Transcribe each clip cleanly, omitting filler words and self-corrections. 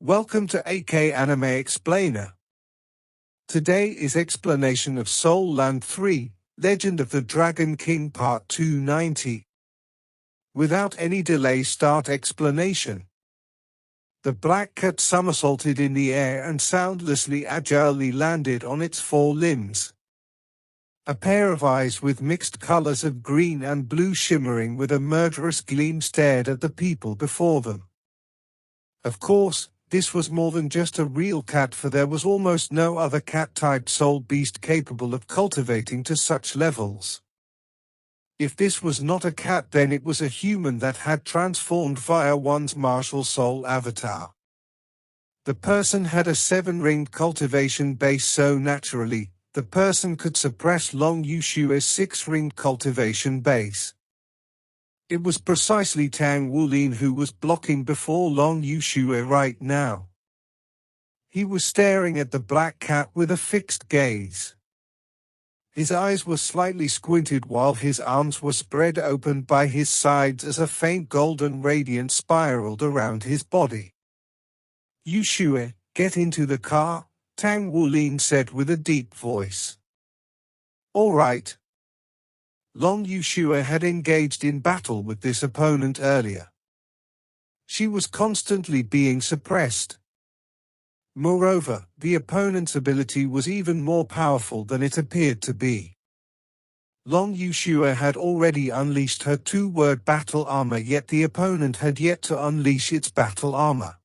Welcome to AK Anime Explainer. Today is explanation of Soul Land 3, Legend of the Dragon King Part 290. Without any delay, start explanation. The black cat somersaulted in the air and soundlessly agilely landed on its four limbs. A pair of eyes with mixed colors of green and blue shimmering with a murderous gleam stared at the people before them. Of course, this was more than just a real cat, for there was almost no other cat-type soul beast capable of cultivating to such levels. If this was not a cat, then it was a human that had transformed via one's martial soul avatar. The person had a 7-ringed cultivation base, so naturally, the person could suppress Long Yushua's 6-ringed cultivation base. It was precisely Tang Wulin who was blocking before Long Yushua right now. He was staring at the black cat with a fixed gaze. His eyes were slightly squinted while his arms were spread open by his sides as a faint golden radiance spiraled around his body. "Yushua, get into the car," Tang Wulin said with a deep voice. "All right." Long Yushua had engaged in battle with this opponent earlier. She was constantly being suppressed. Moreover, the opponent's ability was even more powerful than it appeared to be. Long Yushua had already unleashed her 2-word battle armor, yet the opponent had yet to unleash its battle armor.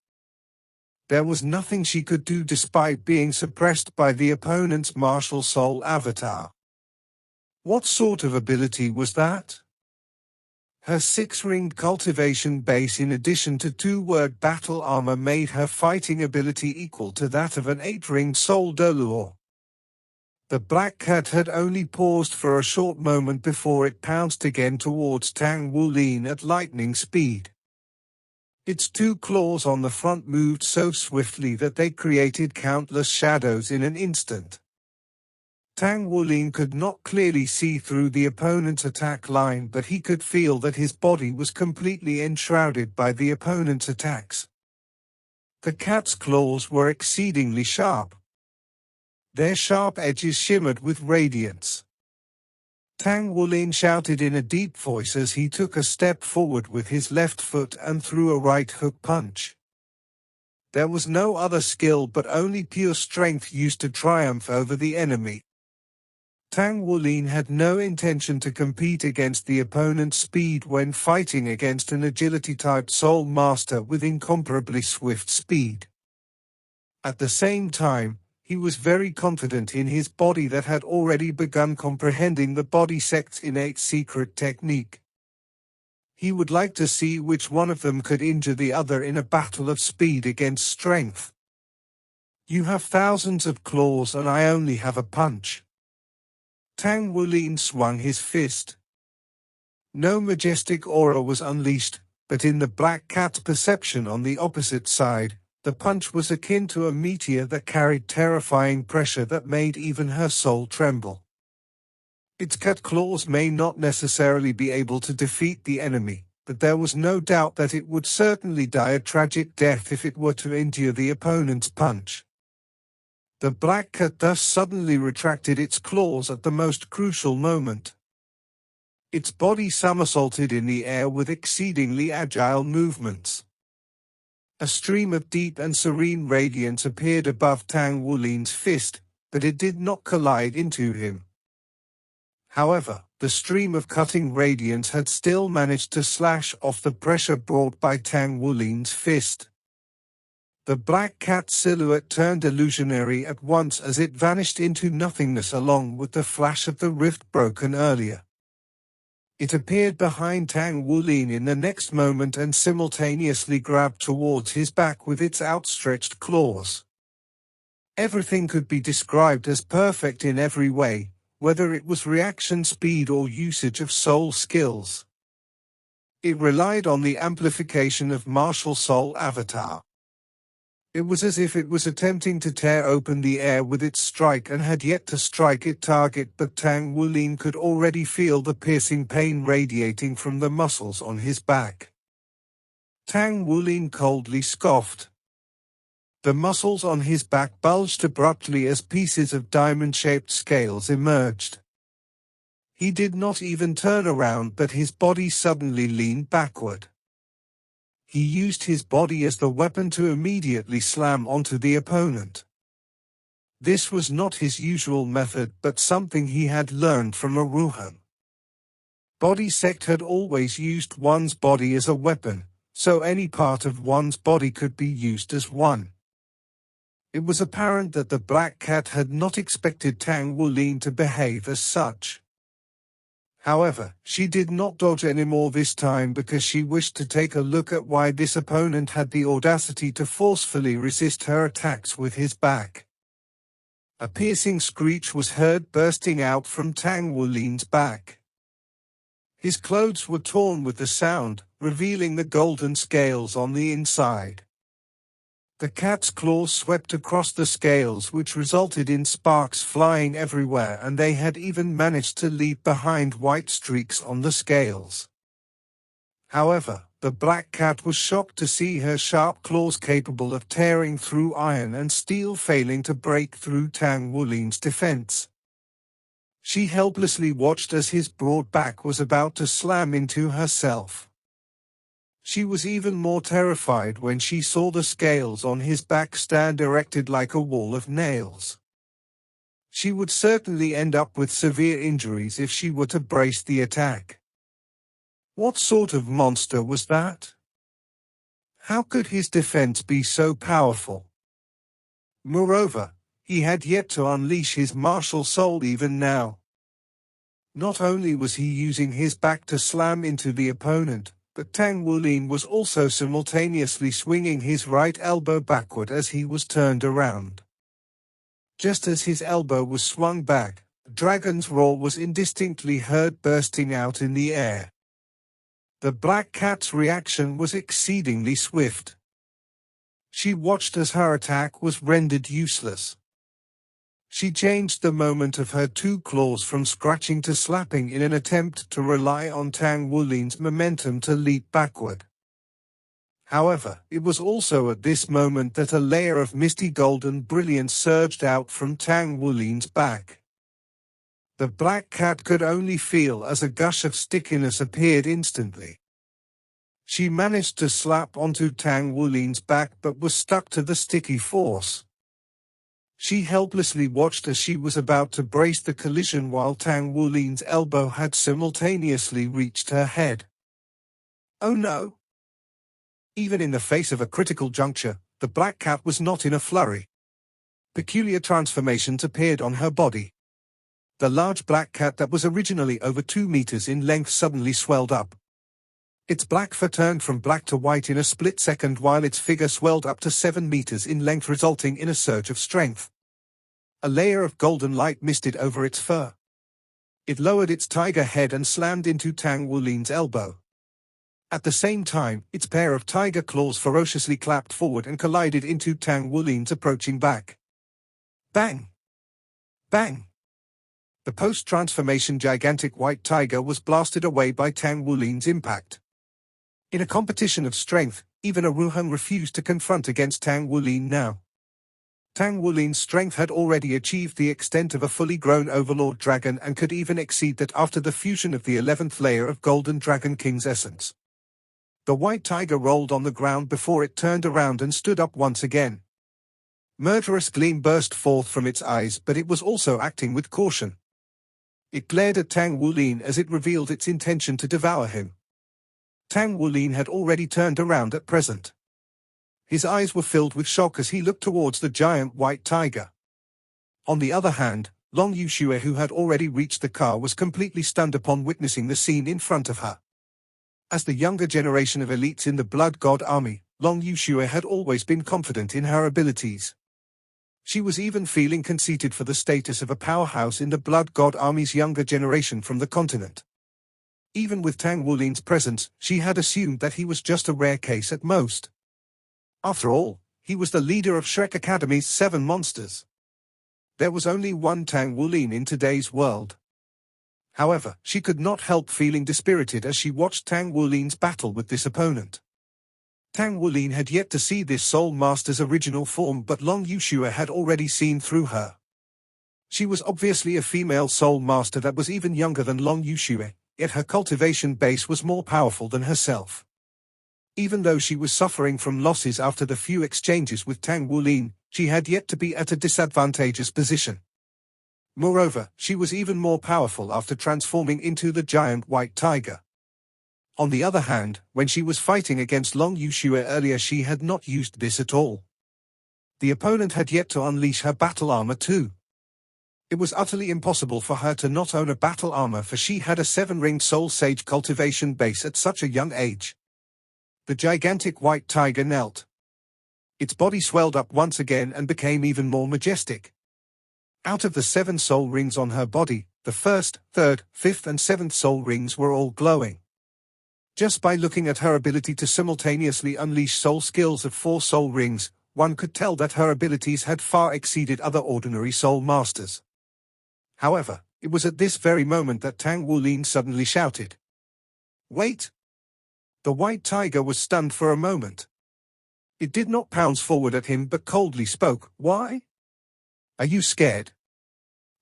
There was nothing she could do despite being suppressed by the opponent's martial soul avatar. What sort of ability was that? Her 6-ringed cultivation base in addition to 2-word battle armor made her fighting ability equal to that of an 8-ringed soul Dolor. The black cat had only paused for a short moment before it pounced again towards Tang Wulin at lightning speed. Its 2 claws on the front moved so swiftly that they created countless shadows in an instant. Tang Wulin could not clearly see through the opponent's attack line, but he could feel that his body was completely enshrouded by the opponent's attacks. The cat's claws were exceedingly sharp. Their sharp edges shimmered with radiance. Tang Wulin shouted in a deep voice as he took a step forward with his left foot and threw a right hook punch. There was no other skill but only pure strength used to triumph over the enemy. Tang Wulin had no intention to compete against the opponent's speed when fighting against an agility-type soul master with incomparably swift speed. At the same time, he was very confident in his body that had already begun comprehending the body sect's innate secret technique. He would like to see which one of them could injure the other in a battle of speed against strength. "You have thousands of claws and I only have a punch." Tang Wulin swung his fist. No majestic aura was unleashed, but in the black cat's perception on the opposite side, the punch was akin to a meteor that carried terrifying pressure that made even her soul tremble. Its cat claws may not necessarily be able to defeat the enemy, but there was no doubt that it would certainly die a tragic death if it were to endure the opponent's punch. The black cat thus suddenly retracted its claws at the most crucial moment. Its body somersaulted in the air with exceedingly agile movements. A stream of deep and serene radiance appeared above Tang Wulin's fist, but it did not collide into him. However, the stream of cutting radiance had still managed to slash off the pressure brought by Tang Wulin's fist. The black cat's silhouette turned illusionary at once as it vanished into nothingness along with the flash of the rift broken earlier. It appeared behind Tang Wulin in the next moment and simultaneously grabbed towards his back with its outstretched claws. Everything could be described as perfect in every way, whether it was reaction speed or usage of soul skills. It relied on the amplification of martial soul avatar. It was as if it was attempting to tear open the air with its strike and had yet to strike its target, but Tang Wulin could already feel the piercing pain radiating from the muscles on his back. Tang Wulin coldly scoffed. The muscles on his back bulged abruptly as pieces of diamond-shaped scales emerged. He did not even turn around, but his body suddenly leaned backward. He used his body as the weapon to immediately slam onto the opponent. This was not his usual method, but something he had learned from a Ruhan. Body sect had always used one's body as a weapon, so any part of one's body could be used as one. It was apparent that the Black Cat had not expected Tang Wulin to behave as such. However, she did not dodge anymore this time because she wished to take a look at why this opponent had the audacity to forcefully resist her attacks with his back. A piercing screech was heard bursting out from Tang Wulin's back. His clothes were torn with the sound, revealing the golden scales on the inside. The cat's claws swept across the scales, which resulted in sparks flying everywhere, and they had even managed to leave behind white streaks on the scales. However, the Black Cat was shocked to see her sharp claws capable of tearing through iron and steel, failing to break through Tang Wulin's defense. She helplessly watched as his broad back was about to slam into herself. She was even more terrified when she saw the scales on his back stand erected like a wall of nails. She would certainly end up with severe injuries if she were to brace the attack. What sort of monster was that? How could his defense be so powerful? Moreover, he had yet to unleash his martial soul even now. Not only was he using his back to slam into the opponent, but Tang Wulin was also simultaneously swinging his right elbow backward as he was turned around. Just as his elbow was swung back, the dragon's roar was indistinctly heard bursting out in the air. The Black Cat's reaction was exceedingly swift. She watched as her attack was rendered useless. She changed the moment of her two claws from scratching to slapping in an attempt to rely on Tang Wulin's momentum to leap backward. However, it was also at this moment that a layer of misty golden brilliance surged out from Tang Wulin's back. The Black Cat could only feel as a gush of stickiness appeared instantly. She managed to slap onto Tang Wulin's back but was stuck to the sticky force. She helplessly watched as she was about to brace the collision while Tang Wulin's elbow had simultaneously reached her head. Oh no! Even in the face of a critical juncture, the Black Cat was not in a flurry. Peculiar transformations appeared on her body. The large black cat that was originally over 2 meters in length suddenly swelled up. Its black fur turned from black to white in a split second, while its figure swelled up to 7 meters in length, resulting in a surge of strength. A layer of golden light misted over its fur. It lowered its tiger head and slammed into Tang Wulin's elbow. At the same time, its pair of tiger claws ferociously clapped forward and collided into Tang Wulin's approaching back. Bang! Bang! The post-transformation gigantic white tiger was blasted away by Tang Wulin's impact. In a competition of strength, even a Ruhan refused to confront against Tang Wulin now. Tang Wulin's strength had already achieved the extent of a fully grown overlord dragon and could even exceed that after the fusion of the 11th layer of Golden Dragon King's essence. The white tiger rolled on the ground before it turned around and stood up once again. Murderous gleam burst forth from its eyes, but it was also acting with caution. It glared at Tang Wulin as it revealed its intention to devour him. Tang Wulin had already turned around at present. His eyes were filled with shock as he looked towards the giant white tiger. On the other hand, Long Yuxue, who had already reached the car, was completely stunned upon witnessing the scene in front of her. As the younger generation of elites in the Blood God Army, Long Yuxue had always been confident in her abilities. She was even feeling conceited for the status of a powerhouse in the Blood God Army's younger generation from the continent. Even with Tang Wulin's presence, she had assumed that he was just a rare case at most. After all, he was the leader of Shrek Academy's 7 monsters. There was only one Tang Wulin in today's world. However, she could not help feeling dispirited as she watched Tang Wulin's battle with this opponent. Tang Wulin had yet to see this Soul Master's original form, but Long Yushua had already seen through her. She was obviously a female Soul Master that was even younger than Long Yushua, yet her cultivation base was more powerful than herself. Even though she was suffering from losses after the few exchanges with Tang Wulin, she had yet to be at a disadvantageous position. Moreover, she was even more powerful after transforming into the giant white tiger. On the other hand, when she was fighting against Long Yushua earlier, she had not used this at all. The opponent had yet to unleash her battle armor too. It was utterly impossible for her to not own a battle armor, for she had a 7-ringed Soul Sage cultivation base at such a young age. The gigantic white tiger knelt. Its body swelled up once again and became even more majestic. Out of the 7 soul rings on her body, the 1st, 3rd, 5th and 7th soul rings were all glowing. Just by looking at her ability to simultaneously unleash soul skills of 4 soul rings, one could tell that her abilities had far exceeded other ordinary soul masters. However, it was at this very moment that Tang Wulin suddenly shouted, "Wait!" The white tiger was stunned for a moment. It did not pounce forward at him but coldly spoke, "Why? Are you scared?"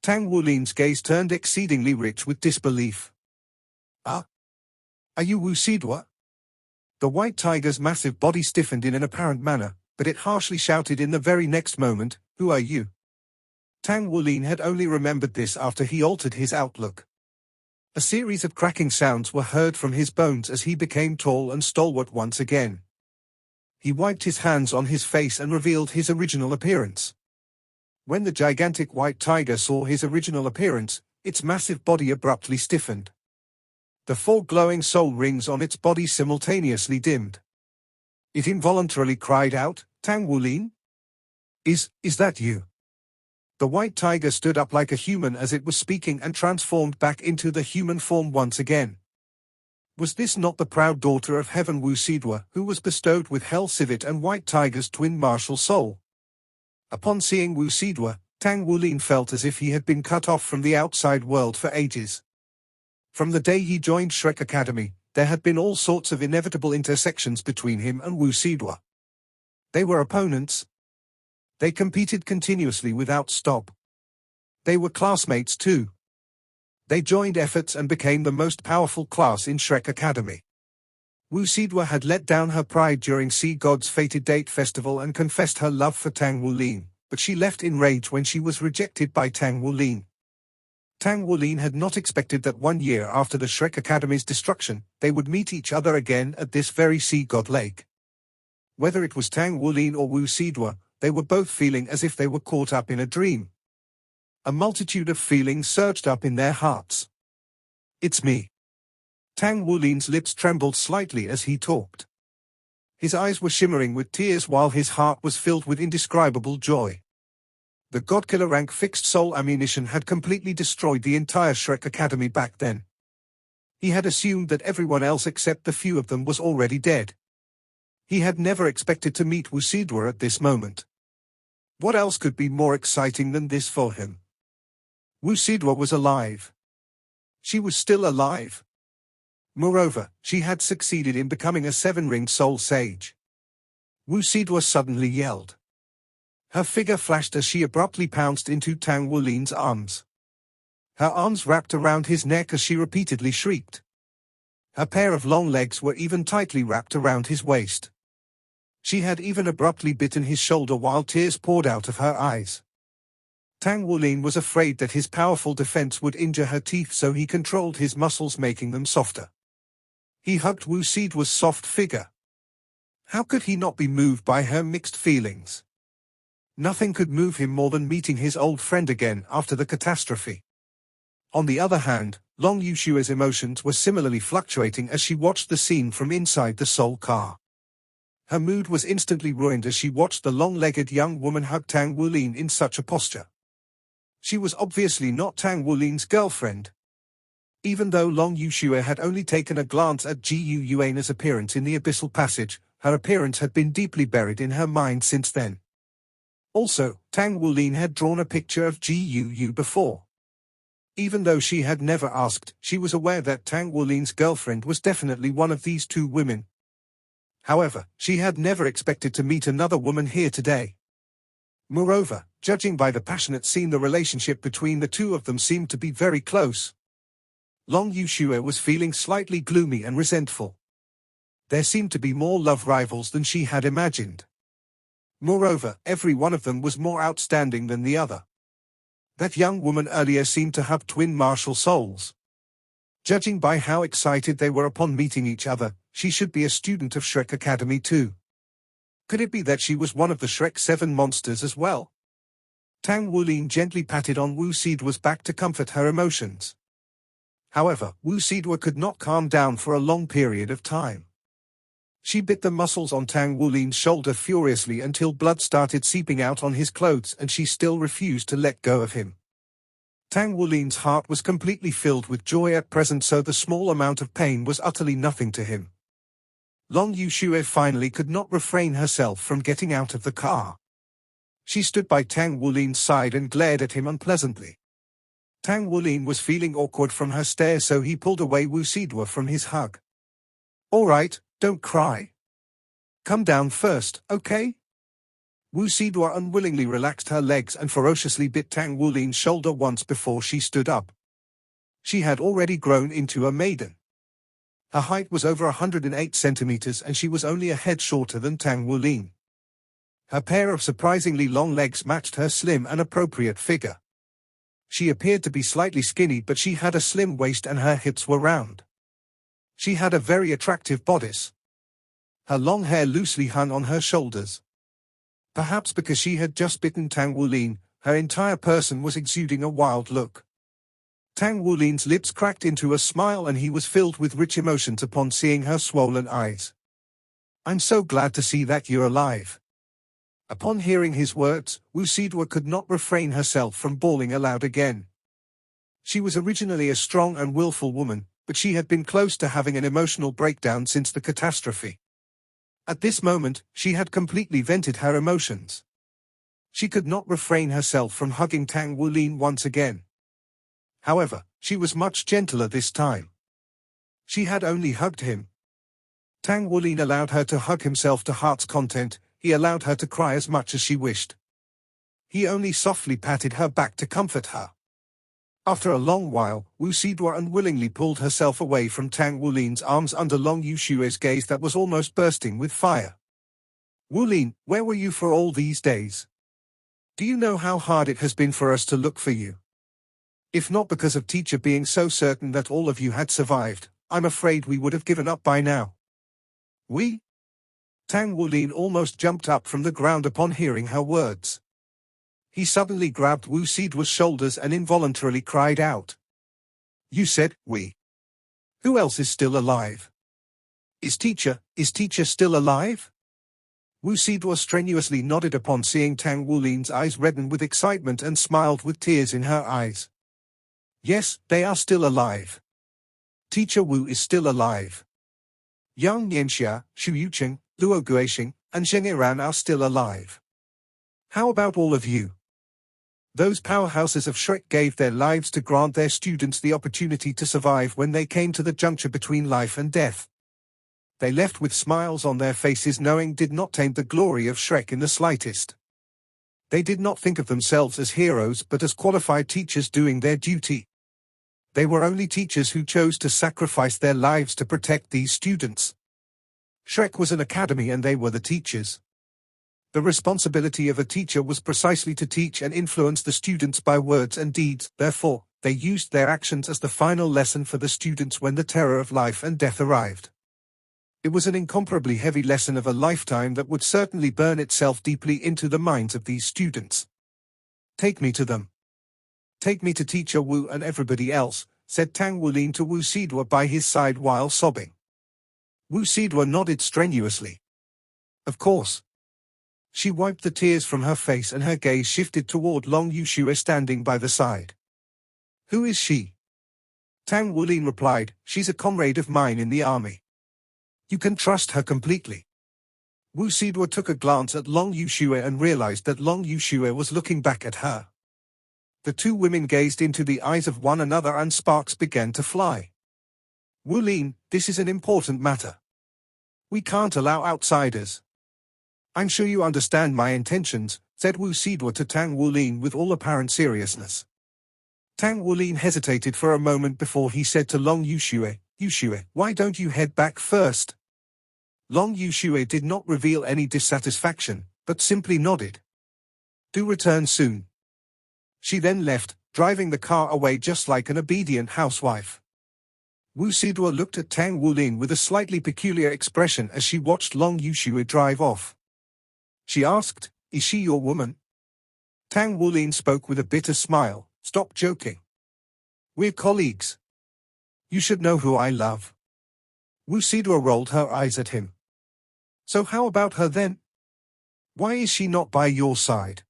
Tang Wulin's gaze turned exceedingly rich with disbelief. "Ah? Are you Wu Sidwa?" The white tiger's massive body stiffened in an apparent manner, but it harshly shouted in the very next moment, "Who are you?" Tang Wulin had only remembered this after he altered his outlook. A series of cracking sounds were heard from his bones as he became tall and stalwart once again. He wiped his hands on his face and revealed his original appearance. When the gigantic white tiger saw his original appearance, its massive body abruptly stiffened. The 4 glowing soul rings on its body simultaneously dimmed. It involuntarily cried out, "Tang Wulin? Is that you?" The white tiger stood up like a human as it was speaking and transformed back into the human form once again. Was this not the proud daughter of heaven Wu Sidwa, who was bestowed with Hell Civet and White Tiger's twin martial soul? Upon seeing Wu Sidwa, Tang Wulin felt as if he had been cut off from the outside world for ages. From the day he joined Shrek Academy, there had been all sorts of inevitable intersections between him and Wu Sidwa. They were opponents. They competed continuously without stop. They were classmates too. They joined efforts and became the most powerful class in Shrek Academy. Wu Sidwa had let down her pride during Sea God's Fated Date Festival and confessed her love for Tang Wulin, but she left in rage when she was rejected by Tang Wulin. Tang Wulin had not expected that 1 year after the Shrek Academy's destruction, they would meet each other again at this very Sea God Lake. Whether it was Tang Wulin or Wu Sidwa, they were both feeling as if they were caught up in a dream. A multitude of feelings surged up in their hearts. "It's me." Tang Wulin's lips trembled slightly as he talked. His eyes were shimmering with tears while his heart was filled with indescribable joy. The Godkiller rank fixed soul ammunition had completely destroyed the entire Shrek Academy back then. He had assumed that everyone else except the few of them was already dead. He had never expected to meet Wu Sidwa at this moment. What else could be more exciting than this for him? Wu Sidwa was alive. She was still alive. Moreover, she had succeeded in becoming a 7-ringed soul sage. Wu Sidwa suddenly yelled. Her figure flashed as she abruptly pounced into Tang Wulin's arms. Her arms wrapped around his neck as she repeatedly shrieked. Her pair of long legs were even tightly wrapped around his waist. She had even abruptly bitten his shoulder while tears poured out of her eyes. Tang Wulin was afraid that his powerful defense would injure her teeth, so he controlled his muscles, making them softer. He hugged Wu Sidwa's soft figure. How could he not be moved by her mixed feelings? Nothing could move him more than meeting his old friend again after the catastrophe. On the other hand, Long Yushua's emotions were similarly fluctuating as she watched the scene from inside the soul car. Her mood was instantly ruined as she watched the long-legged young woman hug Tang Wulin in such a posture. She was obviously not Tang Wulin's girlfriend. Even though Long Yushua had only taken a glance at Gu Yuana's appearance in the Abyssal Passage, her appearance had been deeply buried in her mind since then. Also, Tang Wulin had drawn a picture of Gu Yu before. Even though she had never asked, she was aware that Tang Wulin's girlfriend was definitely one of these two women. However, she had never expected to meet another woman here today. Moreover, judging by the passionate scene, the relationship between the two of them seemed to be very close. Long Yuxue was feeling slightly gloomy and resentful. There seemed to be more love rivals than she had imagined. Moreover, every one of them was more outstanding than the other. That young woman earlier seemed to have twin martial souls. Judging by how excited they were upon meeting each other, she should be a student of Shrek Academy too. Could it be that she was one of the Shrek 7 monsters as well? Tang Wulin gently patted on Wu Sidwa's back to comfort her emotions. However, Wu Sidwa could not calm down for a long period of time. She bit the muscles on Tang Wulin's shoulder furiously until blood started seeping out on his clothes, and she still refused to let go of him. Tang Wulin's heart was completely filled with joy at present, so the small amount of pain was utterly nothing to him. Long Yuxue finally could not refrain herself from getting out of the car. She stood by Tang Wulin's side and glared at him unpleasantly. Tang Wulin was feeling awkward from her stare, so he pulled away Wu Sidwa from his hug. "All right, don't cry. Come down first, okay?" Wu Sidwa unwillingly relaxed her legs and ferociously bit Tang Wulin's shoulder once before she stood up. She had already grown into a maiden. Her height was over 108 centimeters and she was only a head shorter than Tang Wulin. Her pair of surprisingly long legs matched her slim and appropriate figure. She appeared to be slightly skinny, but she had a slim waist and her hips were round. She had a very attractive bodice. Her long hair loosely hung on her shoulders. Perhaps because she had just bitten Tang Wulin, her entire person was exuding a wild look. Tang Wulin's lips cracked into a smile and he was filled with rich emotions upon seeing her swollen eyes. "I'm so glad to see that you're alive." Upon hearing his words, Wu Sidwa could not refrain herself from bawling aloud again. She was originally a strong and willful woman, but she had been close to having an emotional breakdown since the catastrophe. At this moment, she had completely vented her emotions. She could not refrain herself from hugging Tang Wulin once again. However, she was much gentler this time. She had only hugged him. Tang Wulin allowed her to hug himself to heart's content. He allowed her to cry as much as she wished. He only softly patted her back to comfort her. After a long while, Wu Sidwa unwillingly pulled herself away from Tang Wulin's arms under Long Yuxue's gaze that was almost bursting with fire. "Wulin, where were you for all these days? Do you know how hard it has been for us to look for you? If not because of teacher being so certain that all of you had survived, I'm afraid we would have given up by now." "We?" Tang Wulin almost jumped up from the ground upon hearing her words. He suddenly grabbed Wu Sidwa's shoulders and involuntarily cried out. "You said, we? Who else is still alive? Is teacher still alive?" Wu Sidwa strenuously nodded upon seeing Tang Wulin's eyes redden with excitement and smiled with tears in her eyes. "Yes, they are still alive. Teacher Wu is still alive. Yang Nianxia, Xu Yucheng, Luo Guixing, and Zheng Yiran are still alive. How about all of you? Those powerhouses of Shrek gave their lives to grant their students the opportunity to survive when they came to the juncture between life and death. They left with smiles on their faces, knowing did not taint the glory of Shrek in the slightest. They did not think of themselves as heroes but as qualified teachers doing their duty. They were only teachers who chose to sacrifice their lives to protect these students. Shrek was an academy and they were the teachers. The responsibility of a teacher was precisely to teach and influence the students by words and deeds. Therefore, they used their actions as the final lesson for the students when the terror of life and death arrived. It was an incomparably heavy lesson of a lifetime that would certainly burn itself deeply into the minds of these students. "Take me to them. Take me to Teacher Wu and everybody else," said Tang Wulin to Wu Sidwa by his side while sobbing. Wu Sidwa nodded strenuously. Of course. She wiped the tears from her face and her gaze shifted toward Long Yuxue standing by the side. "Who is she?" Tang Wulin replied, "She's a comrade of mine in the army. You can trust her completely." Wu Sidwa took a glance at Long Yuxue and realized that Long Yuxue was looking back at her. The two women gazed into the eyes of one another and sparks began to fly. "Wulin, this is an important matter. We can't allow outsiders. I'm sure you understand my intentions, said Wu Sidua to Tang Wulin with all apparent seriousness. Tang Wulin hesitated for a moment before he said to Long Yuxue, Yuxue, why don't you head back first? Long Yuxue did not reveal any dissatisfaction, but simply nodded. Do return soon. She then left, driving the car away just like an obedient housewife. Wu Sidua looked at Tang Wulin with a slightly peculiar expression as she watched Long Yuxue drive off. She asked, is she your woman? Tang Wulin spoke with a bitter smile, stop joking. We're colleagues. You should know who I love. Wu Sidua rolled her eyes at him. So how about her then? Why is she not by your side?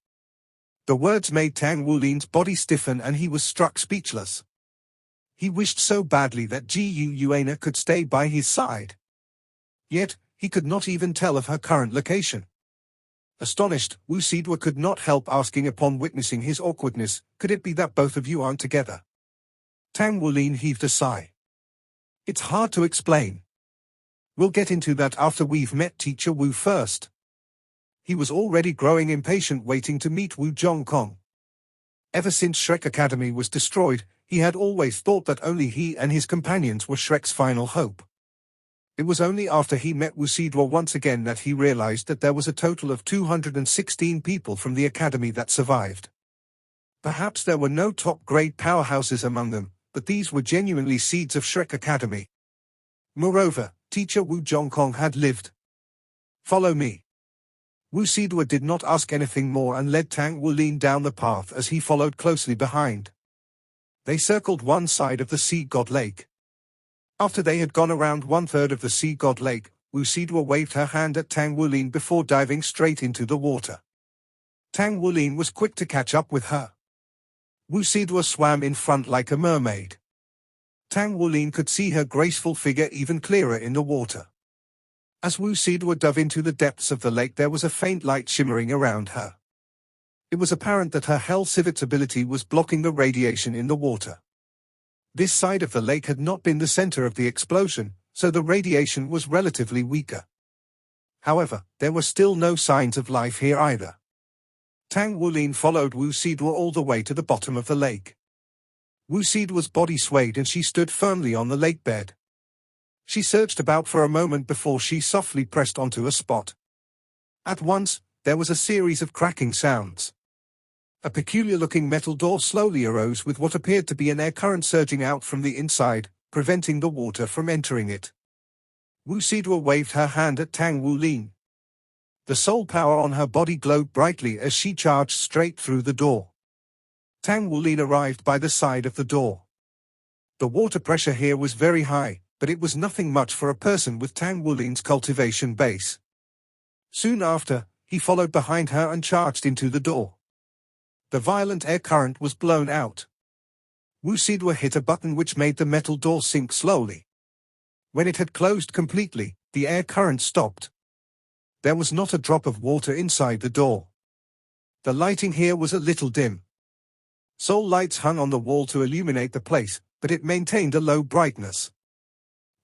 The words made Tang Wulin's body stiffen and he was struck speechless. He wished so badly that Jiu Yuana could stay by his side. Yet, he could not even tell of her current location. Astonished, Wu Sidua could not help asking upon witnessing his awkwardness, could it be that both of you aren't together? Tang Wulin heaved a sigh. It's hard to explain. We'll get into that after we've met Teacher Wu first. He was already growing impatient waiting to meet Wu Zhongkong. Ever since Shrek Academy was destroyed, he had always thought that only he and his companions were Shrek's final hope. It was only after he met Wu Sidua once again that he realized that there was a total of 216 people from the academy that survived. Perhaps there were no top-grade powerhouses among them, but these were genuinely seeds of Shrek Academy. Moreover, Teacher Wu Zhongkong had lived. Follow me. Wu Sidua did not ask anything more and led Tang Wulin down the path as he followed closely behind. They circled one side of the Sea God Lake. After they had gone around one-third of the Sea God Lake, Wu Sidua waved her hand at Tang Wulin before diving straight into the water. Tang Wulin was quick to catch up with her. Wu Sidua swam in front like a mermaid. Tang Wulin could see her graceful figure even clearer in the water. As Wu Sidua dove into the depths of the lake, there was a faint light shimmering around her. It was apparent that her Hell Civet's ability was blocking the radiation in the water. This side of the lake had not been the center of the explosion, so the radiation was relatively weaker. However, there were still no signs of life here either. Tang Wulin followed Wu Sidua all the way to the bottom of the lake. Wu Sidua's body swayed and she stood firmly on the lake bed. She searched about for a moment before she softly pressed onto a spot. At once, there was a series of cracking sounds. A peculiar-looking metal door slowly arose with what appeared to be an air current surging out from the inside, preventing the water from entering it. Wu Sidua waved her hand at Tang Wulin. The soul power on her body glowed brightly as she charged straight through the door. Tang Wulin arrived by the side of the door. The water pressure here was very high, but it was nothing much for a person with Tang Wulin's cultivation base. Soon after, he followed behind her and charged into the door. The violent air current was blown out. Wu Sidua hit a button which made the metal door sink slowly. When it had closed completely, the air current stopped. There was not a drop of water inside the door. The lighting here was a little dim. Soul lights hung on the wall to illuminate the place, but it maintained a low brightness.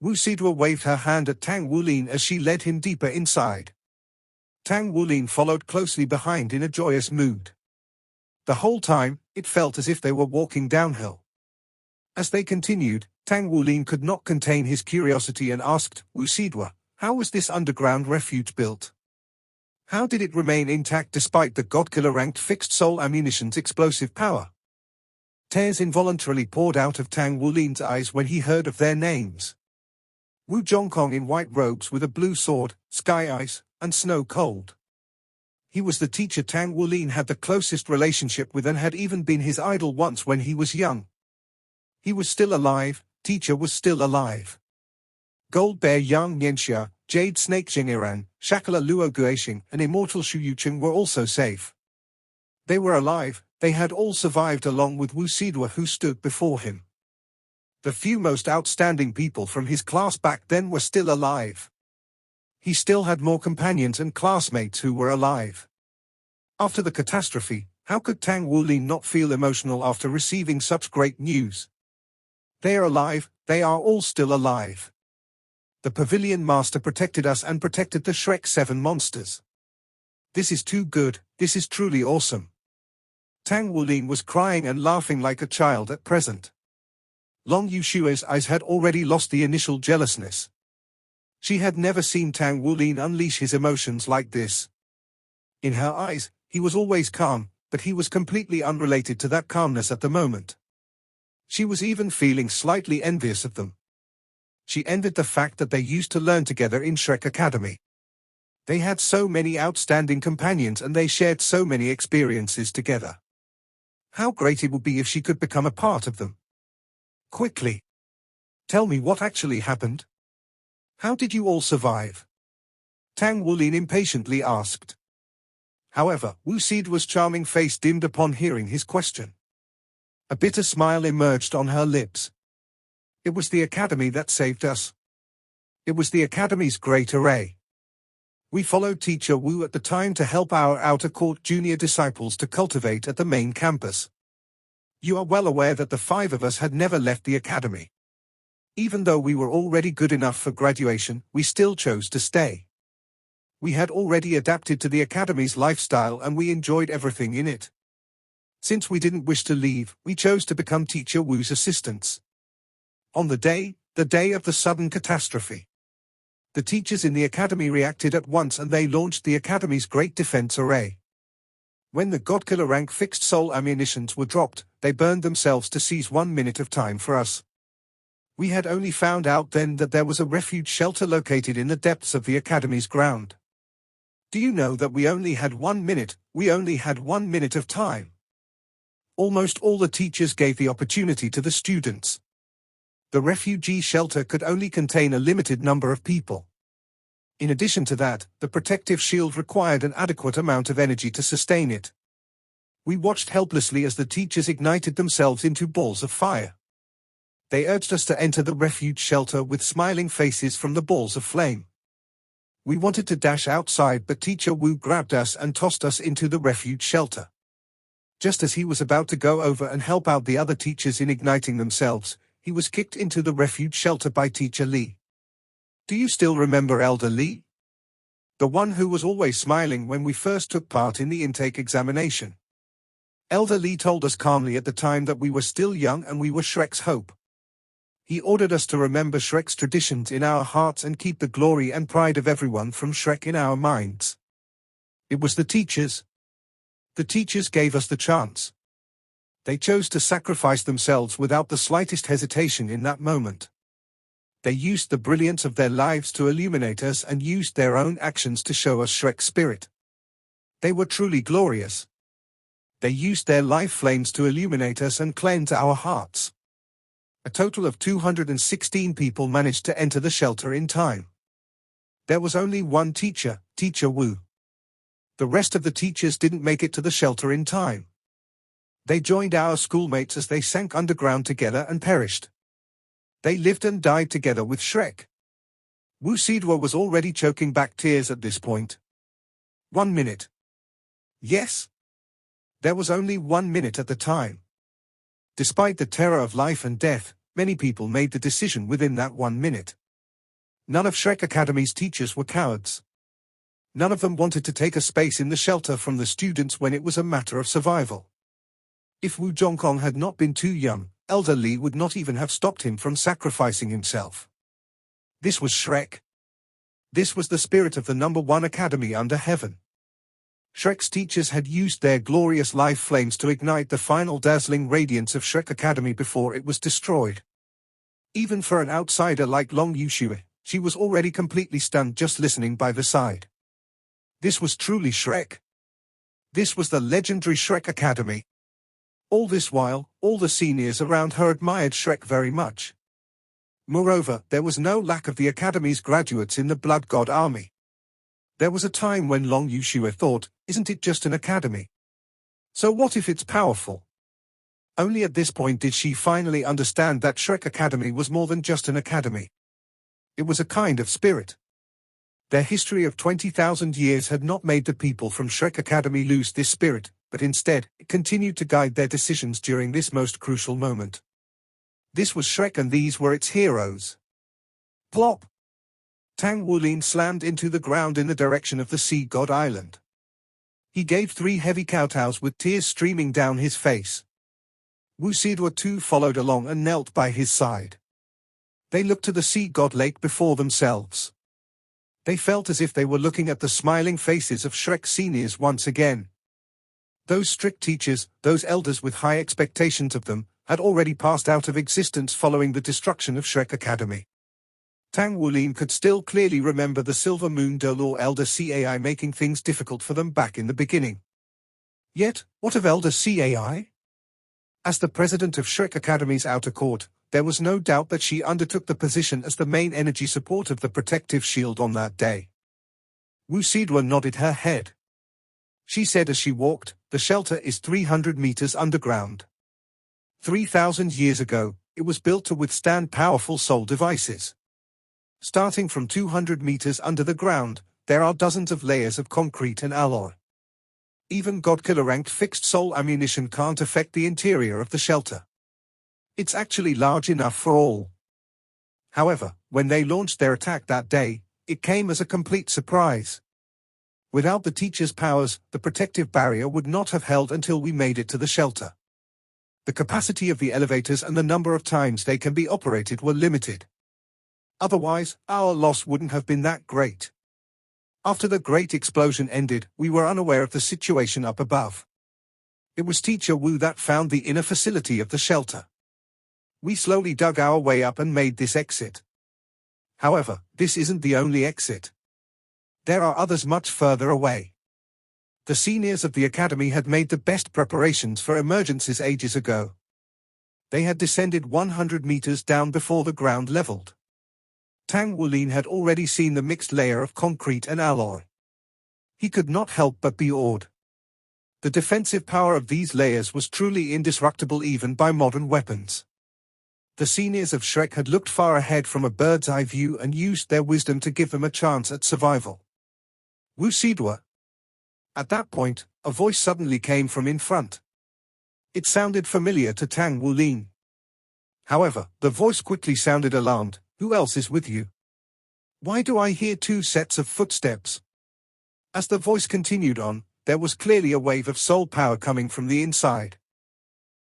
Wu Sidua waved her hand at Tang Wulin as she led him deeper inside. Tang Wulin followed closely behind in a joyous mood. The whole time, it felt as if they were walking downhill. As they continued, Tang Wulin could not contain his curiosity and asked, Wu Sidua, how was this underground refuge built? How did it remain intact despite the Godkiller-ranked fixed soul ammunition's explosive power? Tears involuntarily poured out of Tang Wulin's eyes when he heard of their names. Wu Zhongkong in white robes with a blue sword, sky ice, and snow cold. He was the teacher Tang Wulin had the closest relationship with and had even been his idol once when he was young. He was still alive, teacher was still alive. Gold Bear Yang Nianxia, Jade Snake Jingyiran, Shakala Luo Guixing, and Immortal Shu Yucheng were also safe. They were alive, they had all survived along with Wu Sidua who stood before him. The few most outstanding people from his class back then were still alive. He still had more companions and classmates who were alive. After the catastrophe, how could Tang Wulin not feel emotional after receiving such great news? They are alive, they are all still alive. The Pavilion Master protected us and protected the Shrek 7 monsters. This is too good, this is truly awesome. Tang Wulin was crying and laughing like a child at present. Long Yushua's eyes had already lost the initial jealousness. She had never seen Tang Wulin unleash his emotions like this. In her eyes, he was always calm, but he was completely unrelated to that calmness at the moment. She was even feeling slightly envious of them. She envied the fact that they used to learn together in Shrek Academy. They had so many outstanding companions and they shared so many experiences together. How great it would be if she could become a part of them. Quickly. Tell me what actually happened. How did you all survive? Tang Wulin impatiently asked. However, Wu Siduo's charming face dimmed upon hearing his question. A bitter smile emerged on her lips. It was the Academy that saved us. It was the Academy's great array. We followed Teacher Wu at the time to help our outer court junior disciples to cultivate at the main campus. You are well aware that the 5 of us had never left the Academy. Even though we were already good enough for graduation, we still chose to stay. We had already adapted to the Academy's lifestyle and we enjoyed everything in it. Since we didn't wish to leave, we chose to become Teacher Wu's assistants. On the day of the sudden catastrophe, the teachers in the Academy reacted at once and they launched the Academy's great defense array. When the Godkiller rank fixed soul ammunitions were dropped, they burned themselves to seize 1 minute of time for us. We had only found out then that there was a refuge shelter located in the depths of the Academy's ground. Do you know that we only had 1 minute, we only had 1 minute of time. Almost all the teachers gave the opportunity to the students. The refugee shelter could only contain a limited number of people. In addition to that, the protective shield required an adequate amount of energy to sustain it. We watched helplessly as the teachers ignited themselves into balls of fire. They urged us to enter the refuge shelter with smiling faces from the balls of flame. We wanted to dash outside but Teacher Wu grabbed us and tossed us into the refuge shelter. Just as he was about to go over and help out the other teachers in igniting themselves, he was kicked into the refuge shelter by Teacher Li. Do you still remember Elder Li? The one who was always smiling when we first took part in the intake examination. Elder Li told us calmly at the time that we were still young and we were Shrek's hope. He ordered us to remember Shrek's traditions in our hearts and keep the glory and pride of everyone from Shrek in our minds. It was the teachers. The teachers gave us the chance. They chose to sacrifice themselves without the slightest hesitation in that moment. They used the brilliance of their lives to illuminate us and used their own actions to show us Shrek's spirit. They were truly glorious. They used their life flames to illuminate us and cleanse our hearts. A total of 216 people managed to enter the shelter in time. There was only one teacher, Teacher Wu. The rest of the teachers didn't make it to the shelter in time. They joined our schoolmates as they sank underground together and perished. They lived and died together with Shrek. Wu Siduo was already choking back tears at this point. 1 minute. Yes. There was only 1 minute at the time. Despite the terror of life and death, many people made the decision within that 1 minute. None of Shrek Academy's teachers were cowards. None of them wanted to take a space in the shelter from the students when it was a matter of survival. If Wu Zhongkong had not been too young, Elder Li would not even have stopped him from sacrificing himself. This was Shrek. This was the spirit of the #1 academy under heaven. Shrek's teachers had used their glorious life flames to ignite the final dazzling radiance of Shrek Academy before it was destroyed. Even for an outsider like Long Yushue, she was already completely stunned just listening by the side. This was truly Shrek. This was the legendary Shrek Academy. All this while, all the seniors around her admired Shrek very much. Moreover, there was no lack of the Academy's graduates in the Blood God Army. There was a time when Long Yushue thought, isn't it just an academy? So what if it's powerful? Only at this point did she finally understand that Shrek Academy was more than just an academy. It was a kind of spirit. Their history of 20,000 years had not made the people from Shrek Academy lose this spirit, but instead, it continued to guide their decisions during this most crucial moment. This was Shrek and these were its heroes. Plop! Tang Wulin slammed into the ground in the direction of the sea god island. He gave 3 heavy kowtows with tears streaming down his face. Wu Sidwa too followed along and knelt by his side. They looked to the sea god lake before themselves. They felt as if they were looking at the smiling faces of Shrek seniors once again. Those strict teachers, those elders with high expectations of them, had already passed out of existence following the destruction of Shrek Academy. Tang Wulin could still clearly remember the Silver Moon Dolor Elder CAI making things difficult for them back in the beginning. Yet, what of Elder CAI? As the president of Shrek Academy's outer court, there was no doubt that she undertook the position as the main energy support of the protective shield on that day. Wu Sidwa nodded her head. She said as she walked, the shelter is 300 meters underground. 3,000 years ago, it was built to withstand powerful soul devices. Starting from 200 meters under the ground, there are dozens of layers of concrete and alloy. Even God-killer-ranked fixed soul ammunition can't affect the interior of the shelter. It's actually large enough for all. However, when they launched their attack that day, it came as a complete surprise. Without the teacher's powers, the protective barrier would not have held until we made it to the shelter. The capacity of the elevators and the number of times they can be operated were limited. Otherwise, our loss wouldn't have been that great. After the great explosion ended, we were unaware of the situation up above. It was Teacher Wu that found the inner facility of the shelter. We slowly dug our way up and made this exit. However, this isn't the only exit. There are others much further away. The seniors of the academy had made the best preparations for emergencies ages ago. They had descended 100 meters down before the ground leveled. Tang Wulin had already seen the mixed layer of concrete and alloy. He could not help but be awed. The defensive power of these layers was truly indestructible even by modern weapons. The seniors of Shrek had looked far ahead from a bird's eye view and used their wisdom to give them a chance at survival. Wu Sidwa. At that point, a voice suddenly came from in front. It sounded familiar to Tang Wulin. However, the voice quickly sounded alarmed. Who else is with you? Why do I hear 2 sets of footsteps? As the voice continued on, there was clearly a wave of soul power coming from the inside.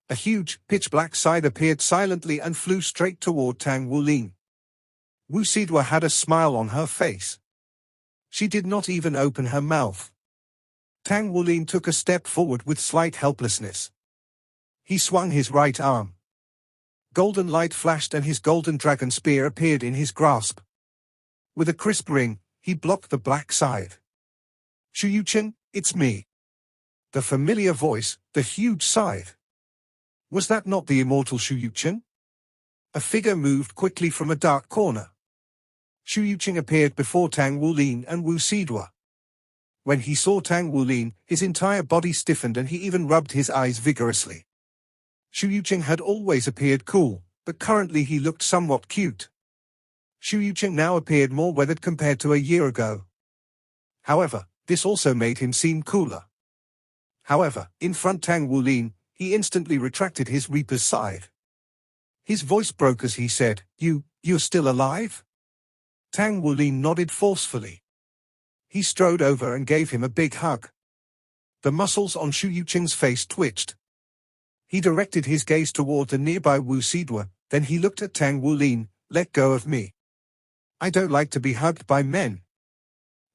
A huge, pitch-black scythe appeared silently and flew straight toward Tang Wulin. Wu Sidwa had a smile on her face. She did not even open her mouth. Tang Wulin took a step forward with slight helplessness. He swung his right arm. Golden light flashed and his golden dragon spear appeared in his grasp. With a crisp ring, he blocked the black scythe. Shu Yuchen, it's me. The familiar voice, the huge scythe. Was that not the immortal Shu Yuchen? A figure moved quickly from a dark corner. Shu Yuchen appeared before Tang Wulin and Wu Sidwa. When he saw Tang Wulin, his entire body stiffened and he even rubbed his eyes vigorously. Shu Yuchen had always appeared cool, but currently he looked somewhat cute. Shu Yuchen now appeared more weathered compared to a year ago. However, this also made him seem cooler. However, in front Tang Wulin, he instantly retracted his Reaper's scythe. His voice broke as he said, You're still alive? Tang Wulin nodded forcefully. He strode over and gave him a big hug. The muscles on Shu Yuchen's face twitched. He directed his gaze toward the nearby Wu Sidwa, then he looked at Tang Wulin. Let go of me. I don't like to be hugged by men.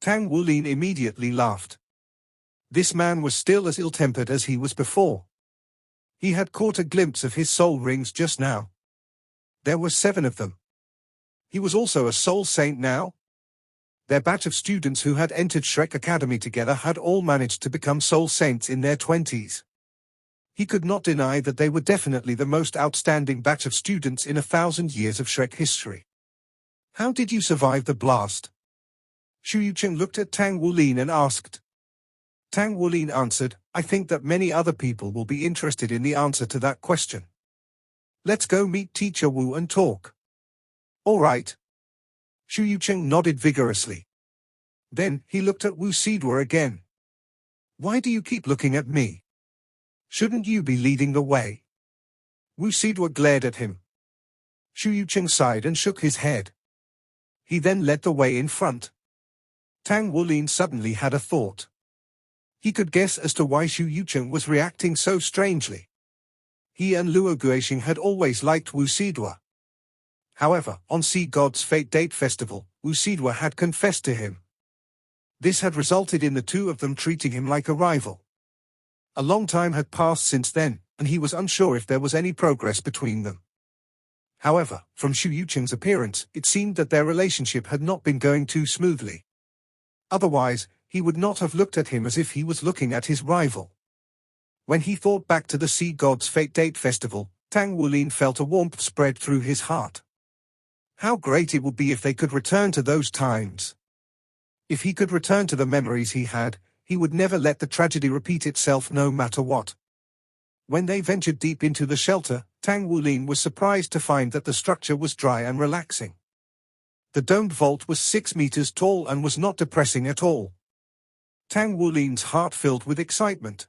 Tang Wulin immediately laughed. This man was still as ill-tempered as he was before. He had caught a glimpse of his soul rings just now. There were 7 of them. He was also a soul saint now. Their batch of students who had entered Shrek Academy together had all managed to become soul saints in their 20s. He could not deny that they were definitely the most outstanding batch of students in 1,000 years of Shrek history. How did you survive the blast? Shu Yuchen looked at Tang Wulin and asked. Tang Wulin answered, I think that many other people will be interested in the answer to that question. Let's go meet Teacher Wu and talk. All right. Shu Yuchen nodded vigorously. Then, he looked at Wu Sidwa again. Why do you keep looking at me? Shouldn't you be leading the way? Wu Sidwa glared at him. Shu Yuchen sighed and shook his head. He then led the way in front. Tang Wulin suddenly had a thought. He could guess as to why Xu Yucheng was reacting so strangely. He and Luo Guixing had always liked Wu Sidua. However, on Sea God's Fate Date Festival, Wu Sidua had confessed to him. This had resulted in the two of them treating him like a rival. A long time had passed since then, and he was unsure if there was any progress between them. However, from Xu Yucheng's appearance, it seemed that their relationship had not been going too smoothly. Otherwise, he would not have looked at him as if he was looking at his rival. When he thought back to the Sea God's Fate Date Festival, Tang Wulin felt a warmth spread through his heart. How great it would be if they could return to those times. If he could return to the memories he had, he would never let the tragedy repeat itself no matter what. When they ventured deep into the shelter, Tang Wulin was surprised to find that the structure was dry and relaxing. The domed vault was 6 meters tall and was not depressing at all. Tang Wulin's heart filled with excitement.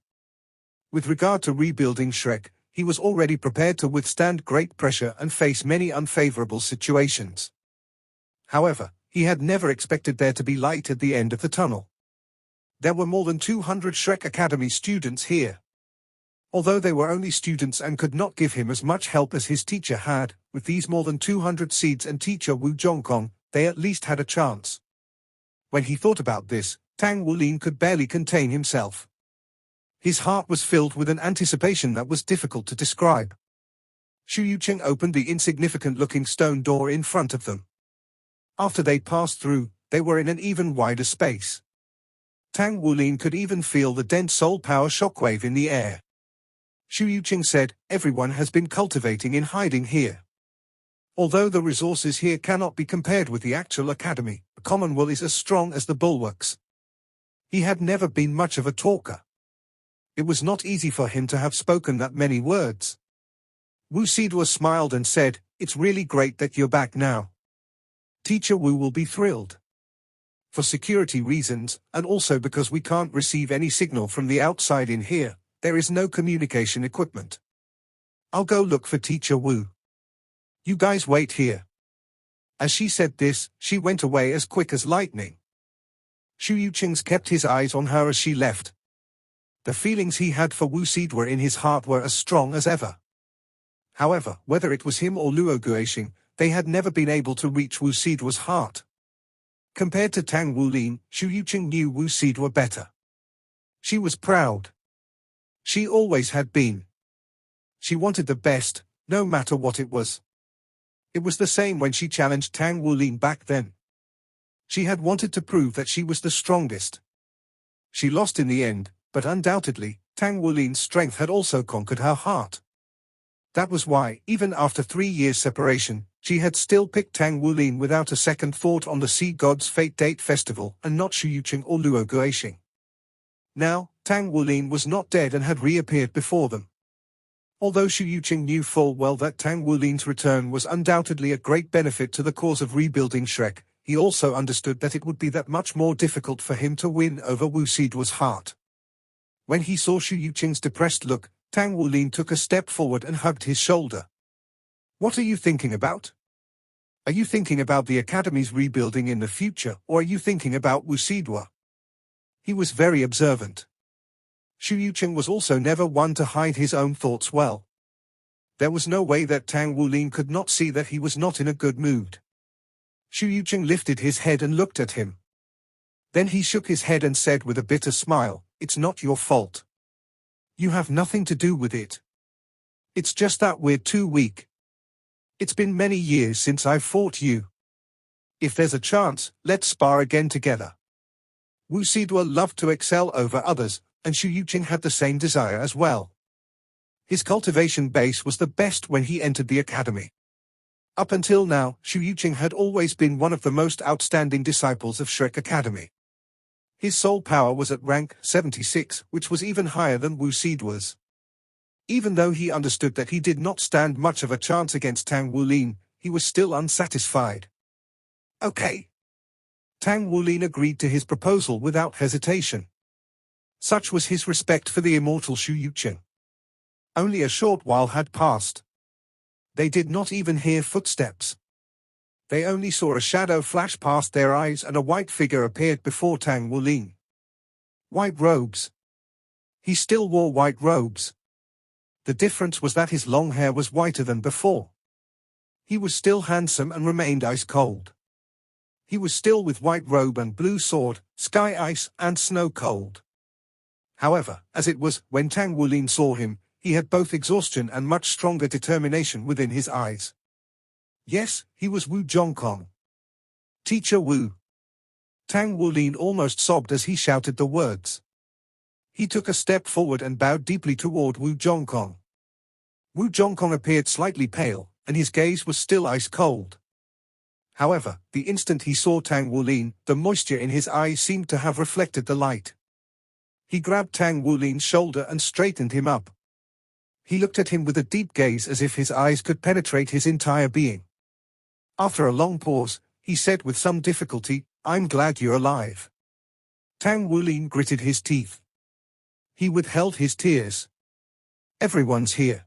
With regard to rebuilding Shrek, he was already prepared to withstand great pressure and face many unfavorable situations. However, he had never expected there to be light at the end of the tunnel. There were more than 200 Shrek Academy students here. Although they were only students and could not give him as much help as his teacher had, with these more than 200 seeds and teacher Wu Zhongkong, they at least had a chance. When he thought about this, Tang Wulin could barely contain himself. His heart was filled with an anticipation that was difficult to describe. Xu Yucheng opened the insignificant-looking stone door in front of them. After they passed through, they were in an even wider space. Tang Wulin could even feel the dense soul power shockwave in the air. Xu Yucheng said, "Everyone has been cultivating in hiding here. Although the resources here cannot be compared with the actual academy, the common will is as strong as the bulwarks." He had never been much of a talker. It was not easy for him to have spoken that many words. Wu Sidua smiled and said, "It's really great that you're back now. Teacher Wu will be thrilled. For security reasons, and also because we can't receive any signal from the outside in here, there is no communication equipment. I'll go look for Teacher Wu. You guys wait here." As she said this, she went away as quick as lightning. Xu Yucheng kept his eyes on her as she left. The feelings he had for Wu Sidua in his heart were as strong as ever. However, whether it was him or Luo Guixing, they had never been able to reach Wu Sidua's heart. Compared to Tang Wulin, Xu Yucheng knew Wu Sidua better. She was proud. She always had been. She wanted the best, no matter what it was. It was the same when she challenged Tang Wulin back then. She had wanted to prove that she was the strongest. She lost in the end, but undoubtedly, Tang Wulin's strength had also conquered her heart. That was why, even after 3 years' separation, she had still picked Tang Wulin without a second thought on the Sea God's Fate Date Festival and not Xu Yucheng or Luo Guixing. Now, Tang Wulin was not dead and had reappeared before them. Although Xu Yucheng knew full well that Tang Wulin's return was undoubtedly a great benefit to the cause of rebuilding Shrek, he also understood that it would be that much more difficult for him to win over Wu Sidua's heart. When he saw Xu Yucheng's depressed look, Tang Wulin took a step forward and hugged his shoulder. "What are you thinking about? Are you thinking about the academy's rebuilding in the future, or are you thinking about Wu Sidua?" He was very observant. Xu Yucheng was also never one to hide his own thoughts well. There was no way that Tang Wulin could not see that he was not in a good mood. Xu Yucheng lifted his head and looked at him. Then he shook his head and said with a bitter smile, "It's not your fault. You have nothing to do with it. It's just that we're too weak. It's been many years since I've fought you. If there's a chance, let's spar again together." Wu Sidua loved to excel over others, and Xu Yucheng had the same desire as well. His cultivation base was the best when he entered the academy. Up until now, Xu Yucheng had always been one of the most outstanding disciples of Shrek Academy. His soul power was at rank 76, which was even higher than Wu Sidua's. Even though he understood that he did not stand much of a chance against Tang Wulin, he was still unsatisfied. "Okay." Tang Wulin agreed to his proposal without hesitation. Such was his respect for the immortal Xu Yucheng. Only a short while had passed. They did not even hear footsteps. They only saw a shadow flash past their eyes and a white figure appeared before Tang Wulin. White robes. He still wore white robes. The difference was that his long hair was whiter than before. He was still handsome and remained ice cold. He was still with white robe and blue sword, sky ice and snow cold. However, as it was, when Tang Wulin saw him, he had both exhaustion and much stronger determination within his eyes. Yes, he was Wu Zhongkong. Teacher Wu. Tang Wulin almost sobbed as he shouted the words. He took a step forward and bowed deeply toward Wu Zhongkong. Wu Zhongkong appeared slightly pale, and his gaze was still ice cold. However, the instant he saw Tang Wulin, the moisture in his eyes seemed to have reflected the light. He grabbed Tang Wulin's shoulder and straightened him up. He looked at him with a deep gaze as if his eyes could penetrate his entire being. After a long pause, he said with some difficulty, "I'm glad you're alive." Tang Wulin gritted his teeth. He withheld his tears. "Everyone's here.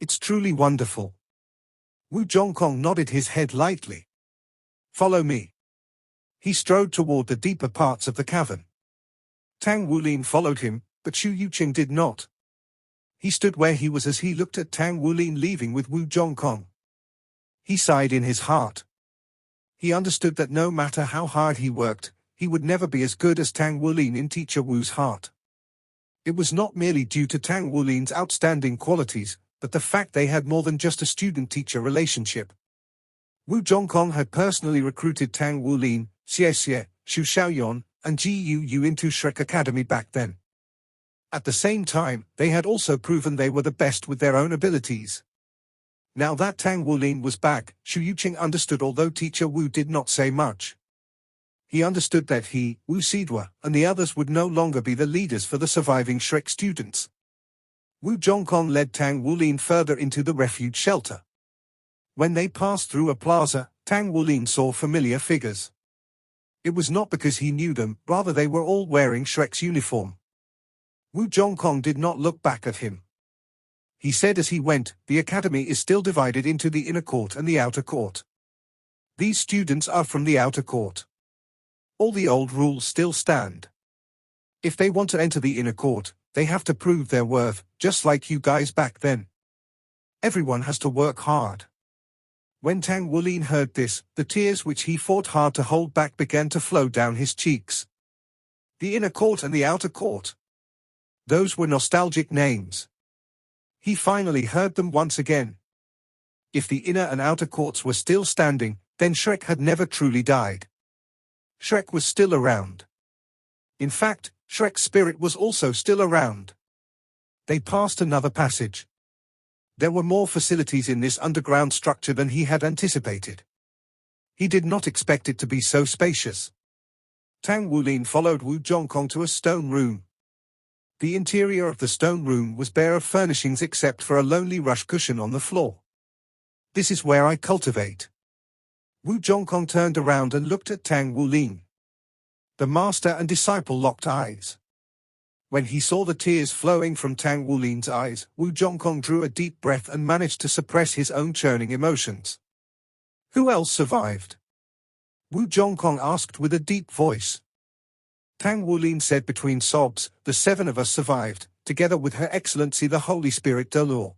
It's truly wonderful." Wu Zhongkong nodded his head lightly. "Follow me." He strode toward the deeper parts of the cavern. Tang Wulin followed him, but Xu Yuqing did not. He stood where he was as he looked at Tang Wulin leaving with Wu Zhongkong. He sighed in his heart. He understood that no matter how hard he worked, he would never be as good as Tang Wulin in Teacher Wu's heart. It was not merely due to Tang Wulin's outstanding qualities, but the fact they had more than just a student-teacher relationship. Wu Zhongkong had personally recruited Tang Wulin, Xie Xie, Xu Xiaoyuan, and Ji Yu into Shrek Academy back then. At the same time, they had also proven they were the best with their own abilities. Now that Tang Wulin was back, Xu Yuqing understood although Teacher Wu did not say much. He understood that he, Wu Sidua, and the others would no longer be the leaders for the surviving Shrek students. Wu Zhongkong led Tang Wulin further into the refuge shelter. When they passed through a plaza, Tang Wulin saw familiar figures. It was not because he knew them, rather they were all wearing Shrek's uniform. Wu Zhongkong did not look back at him. He said as he went, "The academy is still divided into the inner court and the outer court. These students are from the outer court. All the old rules still stand. If they want to enter the inner court, they have to prove their worth, just like you guys back then. Everyone has to work hard." When Tang Wulin heard this, the tears which he fought hard to hold back began to flow down his cheeks. The inner court and the outer court. Those were nostalgic names. He finally heard them once again. If the inner and outer courts were still standing, then Shrek had never truly died. Shrek was still around. In fact, Shrek's spirit was also still around. They passed another passage. There were more facilities in this underground structure than he had anticipated. He did not expect it to be so spacious. Tang Wulin followed Wu Zhongkong to a stone room. The interior of the stone room was bare of furnishings except for a lonely rush cushion on the floor. "This is where I cultivate." Wu Zhongkong turned around and looked at Tang Wulin. The master and disciple locked eyes. When he saw the tears flowing from Tang Wulin's eyes, Wu Zhongkong drew a deep breath and managed to suppress his own churning emotions. "Who else survived?" Wu Zhongkong asked with a deep voice. Tang Wulin said between sobs, "The 7 of us survived, together with Her Excellency the Holy Spirit de Lure.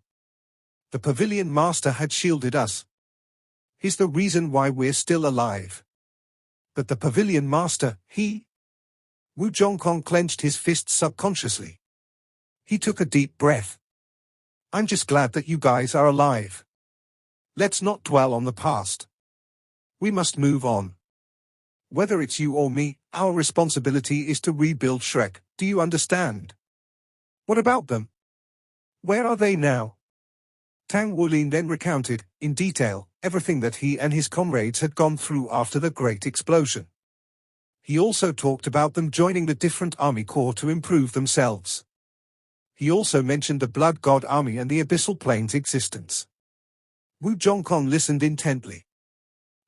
The Pavilion Master had shielded us. He's the reason why we're still alive." "But the Pavilion Master, he..." Wu Zhongkong clenched his fists subconsciously. He took a deep breath. "I'm just glad that you guys are alive. Let's not dwell on the past. We must move on. Whether it's you or me, our responsibility is to rebuild Shrek, do you understand?" "What about them? Where are they now?" Tang Wulin then recounted, in detail, everything that he and his comrades had gone through after the Great Explosion. He also talked about them joining the different army corps to improve themselves. He also mentioned the Blood God Army and the Abyssal Plains' existence. Wu Zhongkong listened intently.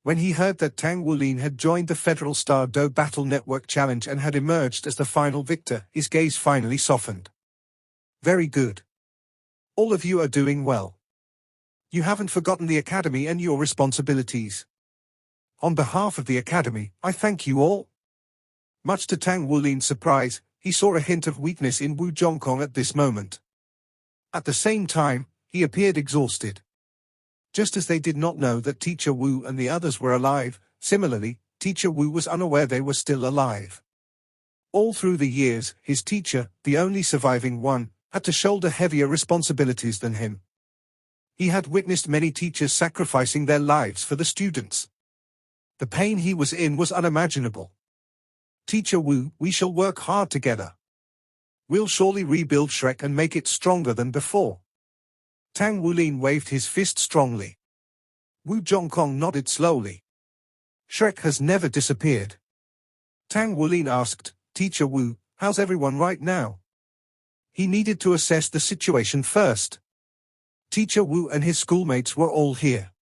When he heard that Tang Wulin had joined the Federal Star Do Battle Network Challenge and had emerged as the final victor, his gaze finally softened. "Very good. All of you are doing well. You haven't forgotten the academy and your responsibilities. On behalf of the Academy, I thank you all. Much to Tang Wulin's surprise, he saw a hint of weakness in Wu Zhongkong at this moment. At the same time, he appeared exhausted. Just as they did not know that Teacher Wu and the others were alive, similarly, Teacher Wu was unaware they were still alive. All through the years, his teacher, the only surviving one, had to shoulder heavier responsibilities than him. He had witnessed many teachers sacrificing their lives for the students. The pain he was in was unimaginable. Teacher Wu, we shall work hard together. We'll surely rebuild Shrek and make it stronger than before. Tang Wulin waved his fist strongly. Wu Zhongkong nodded slowly. Shrek has never disappeared. Tang Wulin asked, Teacher Wu, how's everyone right now? He needed to assess the situation first. Teacher Wu and his schoolmates were all here.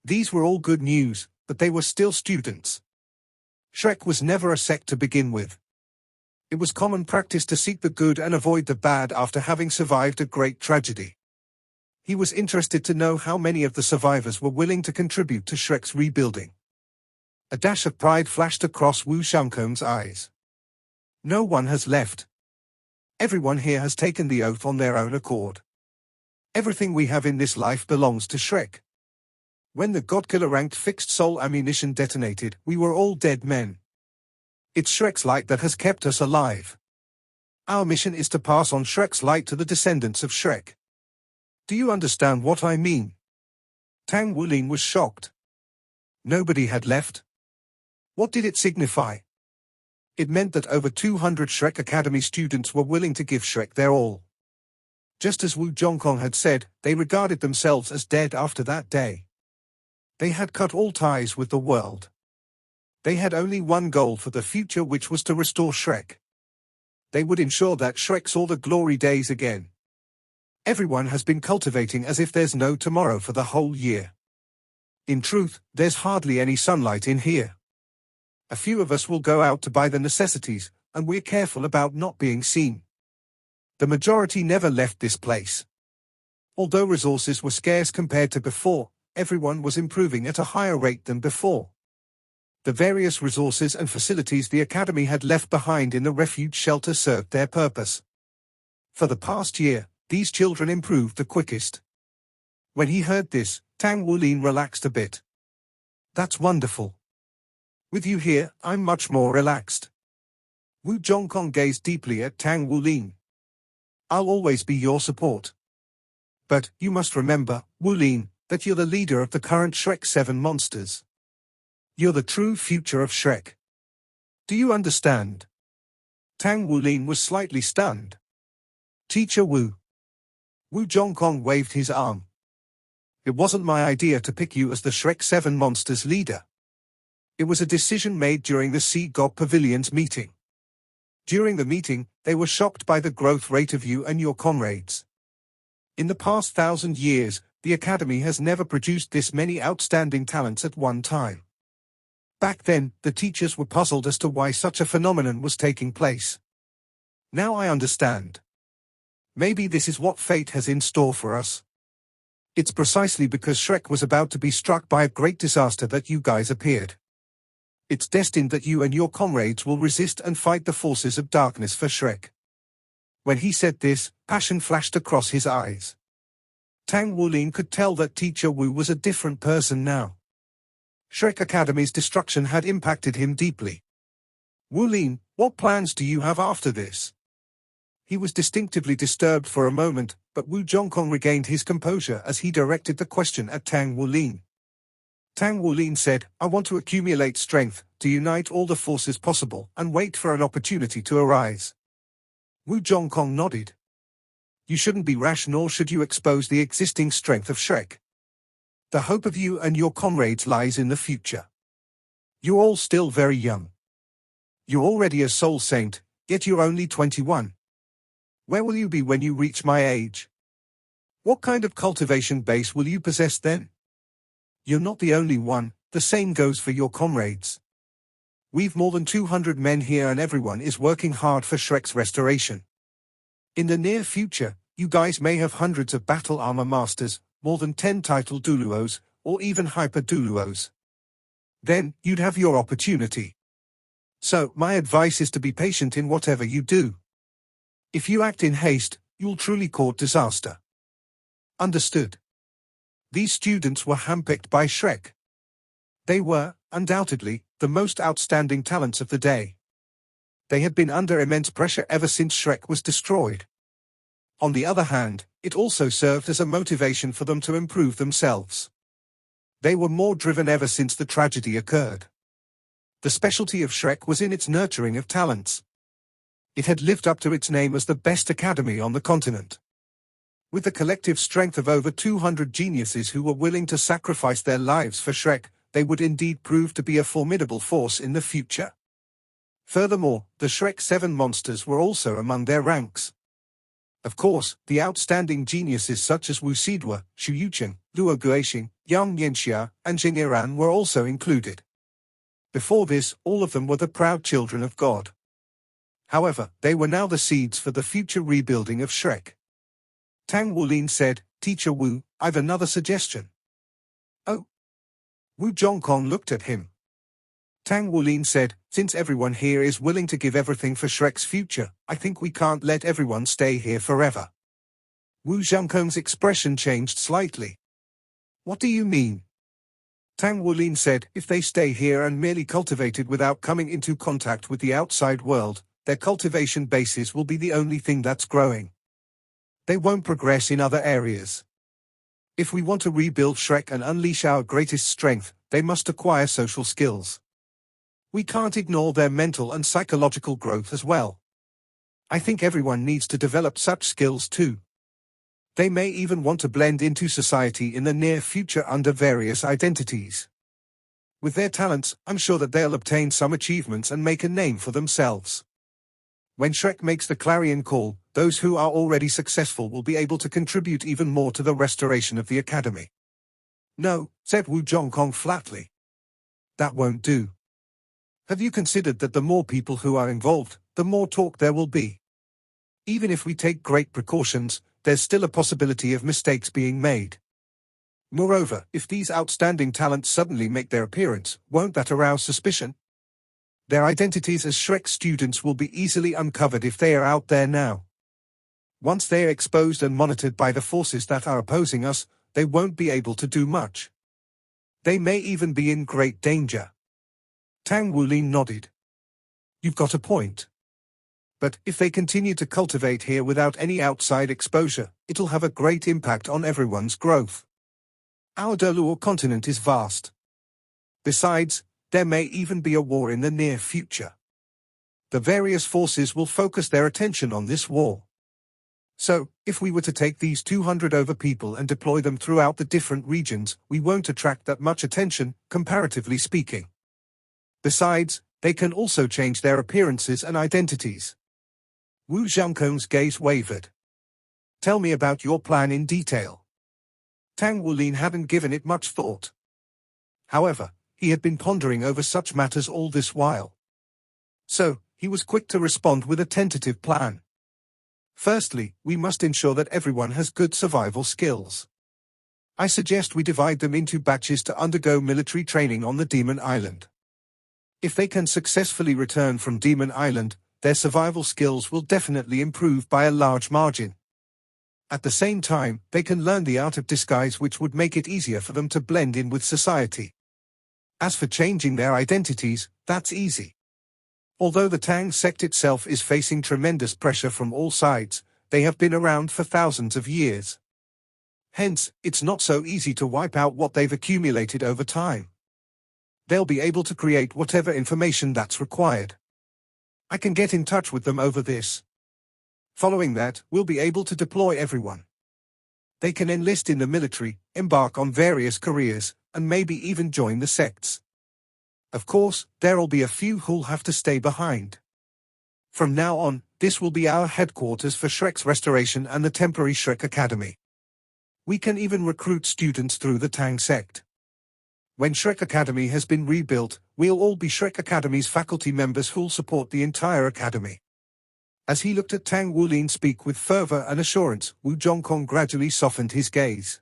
These were all good news, but they were still students. Shrek was never a sect to begin with. It was common practice to seek the good and avoid the bad after having survived a great tragedy. He was interested to know how many of the survivors were willing to contribute to Shrek's rebuilding. A dash of pride flashed across Wu Zhongkong's eyes. No one has left. Everyone here has taken the oath on their own accord. Everything we have in this life belongs to Shrek. When the Godkiller ranked fixed soul ammunition detonated, we were all dead men. It's Shrek's light that has kept us alive. Our mission is to pass on Shrek's light to the descendants of Shrek. Do you understand what I mean? Tang Wulin was shocked. Nobody had left. What did it signify? It meant that over 200 Shrek Academy students were willing to give Shrek their all. Just as Wu Zhongkong had said, they regarded themselves as dead after that day. They had cut all ties with the world. They had only one goal for the future, which was to restore Shrek. They would ensure that Shrek saw the glory days again. Everyone has been cultivating as if there's no tomorrow for the whole year. In truth, there's hardly any sunlight in here. A few of us will go out to buy the necessities, and we're careful about not being seen. The majority never left this place. Although resources were scarce compared to before, everyone was improving at a higher rate than before. The various resources and facilities the Academy had left behind in the refuge shelter served their purpose. For the past year, these children improved the quickest. When he heard this, Tang Wulin relaxed a bit. That's wonderful. With you here, I'm much more relaxed. Wu Zhongkong gazed deeply at Tang Wulin. I'll always be your support. But, you must remember, Wulin, that you're the leader of the current Shrek 7 monsters. You're the true future of Shrek. Do you understand? Tang Wulin was slightly stunned. Teacher Wu. Wu Zhongkong waved his arm. It wasn't my idea to pick you as the Shrek 7 monsters leader. It was a decision made during the Sea God Pavilion's meeting. During the meeting, they were shocked by the growth rate of you and your comrades. In the past 1,000 years, the Academy has never produced this many outstanding talents at one time. Back then, the teachers were puzzled as to why such a phenomenon was taking place. Now I understand. Maybe this is what fate has in store for us. It's precisely because Shrek was about to be struck by a great disaster that you guys appeared. It's destined that you and your comrades will resist and fight the forces of darkness for Shrek. When he said this, passion flashed across his eyes. Tang Wulin could tell that Teacher Wu was a different person now. Shrek Academy's destruction had impacted him deeply. Wulin, what plans do you have after this? He was distinctively disturbed for a moment, but Wu Zhongkong regained his composure as he directed the question at Tang Wulin. Tang Wulin said, I want to accumulate strength, to unite all the forces possible, and wait for an opportunity to arise. Wu Zhongkong nodded. You shouldn't be rash, nor should you expose the existing strength of Shrek. The hope of you and your comrades lies in the future. You're all still very young. You're already a soul saint, yet you're only 21. Where will you be when you reach my age? What kind of cultivation base will you possess then? You're not the only one, the same goes for your comrades. We've more than 200 men here and everyone is working hard for Shrek's restoration. In the near future, you guys may have hundreds of battle armor masters, more than 10 title Duluos, or even hyper Duluos. Then, you'd have your opportunity. So, my advice is to be patient in whatever you do. If you act in haste, you'll truly court disaster. Understood. These students were handpicked by Shrek. They were, undoubtedly, the most outstanding talents of the day. They had been under immense pressure ever since Shrek was destroyed. On the other hand, it also served as a motivation for them to improve themselves. They were more driven ever since the tragedy occurred. The specialty of Shrek was in its nurturing of talents. It had lived up to its name as the best academy on the continent. With the collective strength of over 200 geniuses who were willing to sacrifice their lives for Shrek, they would indeed prove to be a formidable force in the future. Furthermore, the Shrek 7 monsters were also among their ranks. Of course, the outstanding geniuses such as Wu Sidua, Xu Yuqing, Luo Guixing, Yang Yanxia, and Jing Iran were also included. Before this, all of them were the proud children of God. However, they were now the seeds for the future rebuilding of Shrek. Tang Wulin said, "Teacher Wu, I've another suggestion." "Oh?" Wu Zhongkong looked at him. Tang Wulin said, "Since everyone here is willing to give everything for Shrek's future, I think we can't let everyone stay here forever." Wu Zhongkong's expression changed slightly. "What do you mean?" Tang Wulin said, "If they stay here and merely cultivate it without coming into contact with the outside world, their cultivation bases will be the only thing that's growing. They won't progress in other areas. If we want to rebuild Shrek and unleash our greatest strength, they must acquire social skills. We can't ignore their mental and psychological growth as well. I think everyone needs to develop such skills too. They may even want to blend into society in the near future under various identities. With their talents, I'm sure that they'll obtain some achievements and make a name for themselves. When Shrek makes the clarion call, those who are already successful will be able to contribute even more to the restoration of the academy." "No," said Wu Zhongkong flatly. "That won't do. Have you considered that the more people who are involved, the more talk there will be? Even if we take great precautions, there's still a possibility of mistakes being made. Moreover, if these outstanding talents suddenly make their appearance, won't that arouse suspicion? Their identities as Shrek students will be easily uncovered if they are out there now. Once they are exposed and monitored by the forces that are opposing us, they won't be able to do much. They may even be in great danger." Tang Wulin nodded. "You've got a point. But if they continue to cultivate here without any outside exposure, it'll have a great impact on everyone's growth. Our Deluo continent is vast. Besides, there may even be a war in the near future. The various forces will focus their attention on this war. So, if we were to take these 200 over people and deploy them throughout the different regions, we won't attract that much attention, comparatively speaking. Besides, they can also change their appearances and identities." Wu Zhongkong's gaze wavered. "Tell me about your plan in detail." Tang Wulin hadn't given it much thought. However, he had been pondering over such matters all this while. So, he was quick to respond with a tentative plan. "Firstly, we must ensure that everyone has good survival skills. I suggest we divide them into batches to undergo military training on the Demon Island. If they can successfully return from Demon Island, their survival skills will definitely improve by a large margin. At the same time, they can learn the art of disguise, which would make it easier for them to blend in with society. As for changing their identities, that's easy. Although the Tang sect itself is facing tremendous pressure from all sides, they have been around for thousands of years. Hence, it's not so easy to wipe out what they've accumulated over time. They'll be able to create whatever information that's required. I can get in touch with them over this. Following that, we'll be able to deploy everyone. They can enlist in the military, embark on various careers, and maybe even join the sects. Of course, there'll be a few who'll have to stay behind. From now on, this will be our headquarters for Shrek's restoration and the temporary Shrek Academy. We can even recruit students through the Tang sect. When Shrek Academy has been rebuilt, we'll all be Shrek Academy's faculty members who'll support the entire academy." As he looked at Tang Wulin speak with fervor and assurance, Wu Zhongkong gradually softened his gaze.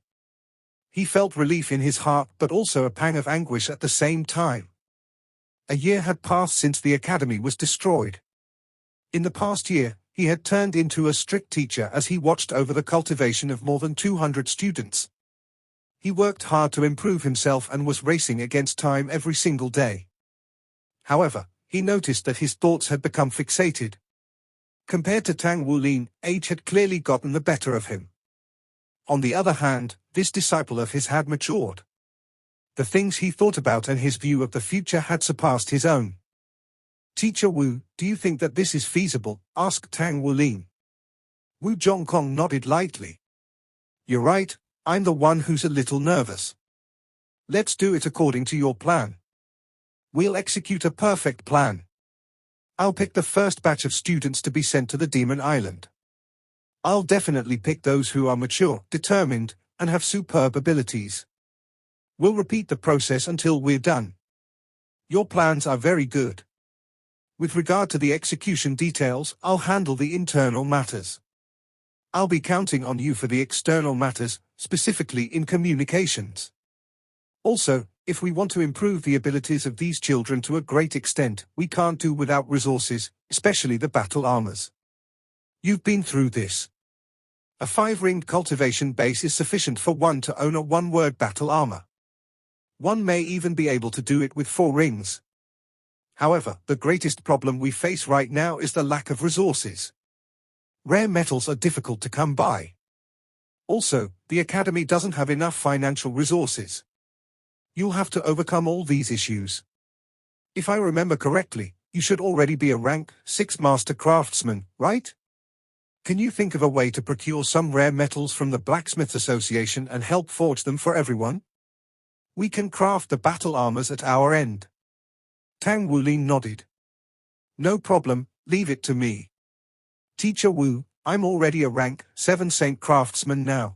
He felt relief in his heart but also a pang of anguish at the same time. A year had passed since the academy was destroyed. In the past year, he had turned into a strict teacher as he watched over the cultivation of more than 200 students. He worked hard to improve himself and was racing against time every single day. However, he noticed that his thoughts had become fixated. Compared to Tang Wulin, age had clearly gotten the better of him. On the other hand, this disciple of his had matured. The things he thought about and his view of the future had surpassed his own. "Teacher Wu, do you think that this is feasible?" asked Tang Wulin. Wu Zhongkong nodded lightly. "You're right, I'm the one who's a little nervous. Let's do it according to your plan. We'll execute a perfect plan. I'll pick the first batch of students to be sent to the Demon Island. I'll definitely pick those who are mature, determined, and have superb abilities. We'll repeat the process until we're done. Your plans are very good. With regard to the execution details, I'll handle the internal matters. I'll be counting on you for the external matters, specifically in communications. Also, if we want to improve the abilities of these children to a great extent, we can't do without resources, especially the battle armors. You've been through this. A 5-ringed cultivation base is sufficient for one to own a 1-word battle armor. One may even be able to do it with 4 rings. However, the greatest problem we face right now is the lack of resources. Rare metals are difficult to come by. Also, the academy doesn't have enough financial resources. You'll have to overcome all these issues. If I remember correctly, you should already be a rank 6 master craftsman, right? Can you think of a way to procure some rare metals from the Blacksmith Association and help forge them for everyone? We can craft the battle armors at our end. Tang Wulin nodded. No problem, leave it to me. Teacher Wu, I'm already a rank 7 Saint Craftsman now.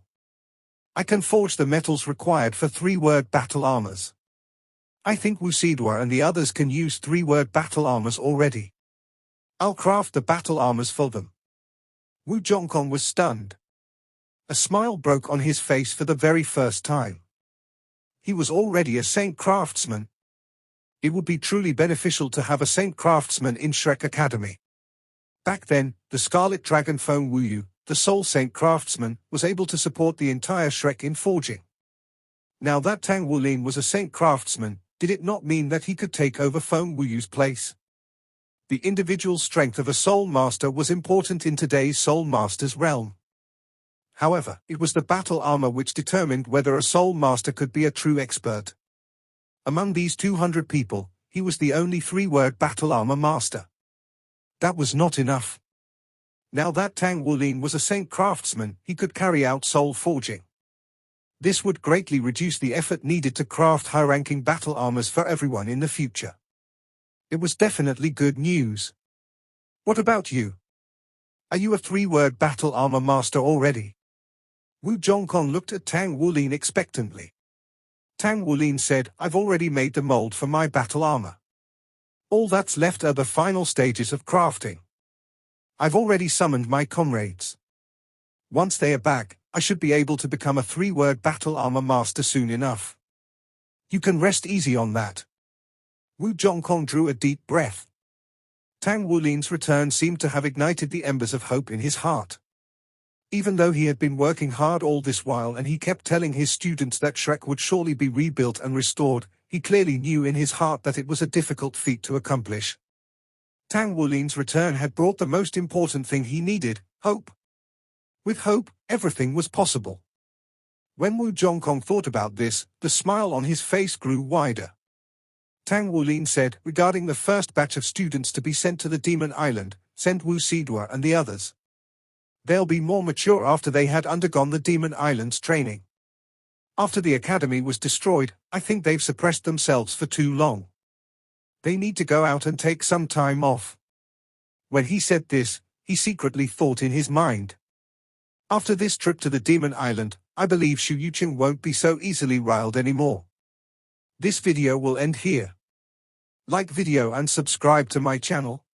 I can forge the metals required for 3-word battle armors. I think Wu Sidua and the others can use 3-word battle armors already. I'll craft the battle armors for them. Wu Zhongkong was stunned. A smile broke on his face for the very first time. He was already a Saint Craftsman. It would be truly beneficial to have a Saint Craftsman in Shrek Academy. Back then, the Scarlet Dragon Feng Wuyu, the sole Saint Craftsman, was able to support the entire Shrek in forging. Now that Tang Wulin was a Saint Craftsman, did it not mean that he could take over Feng Wuyu's place? The individual strength of a Soul Master was important in today's Soul Master's realm. However, it was the battle armor which determined whether a Soul Master could be a true expert. Among these 200 people, he was the only 3-word battle armor master. That was not enough. Now that Tang Wulin was a Saint Craftsman, he could carry out soul forging. This would greatly reduce the effort needed to craft high-ranking battle armors for everyone in the future. It was definitely good news. What about you? Are you a 3-word battle armor master already? Wu Zhongkong looked at Tang Wulin expectantly. Tang Wulin said, I've already made the mold for my battle armor. All that's left are the final stages of crafting. I've already summoned my comrades. Once they are back, I should be able to become a 3-word battle armor master soon enough. You can rest easy on that. Wu Zhongkong drew a deep breath. Tang Wulin's return seemed to have ignited the embers of hope in his heart. Even though he had been working hard all this while and he kept telling his students that Shrek would surely be rebuilt and restored, he clearly knew in his heart that it was a difficult feat to accomplish. Tang Wulin's return had brought the most important thing he needed, hope. With hope, everything was possible. When Wu Zhongkong thought about this, the smile on his face grew wider. Tang Wulin said, regarding the first batch of students to be sent to the Demon Island, send Wu Sidua and the others. They'll be more mature after they had undergone the Demon Island's training. After the academy was destroyed, I think they've suppressed themselves for too long. They need to go out and take some time off. When he said this, he secretly thought in his mind. After this trip to the Demon Island, I believe Shu Yuqing won't be so easily riled anymore. This video will end here. Like video and subscribe to my channel.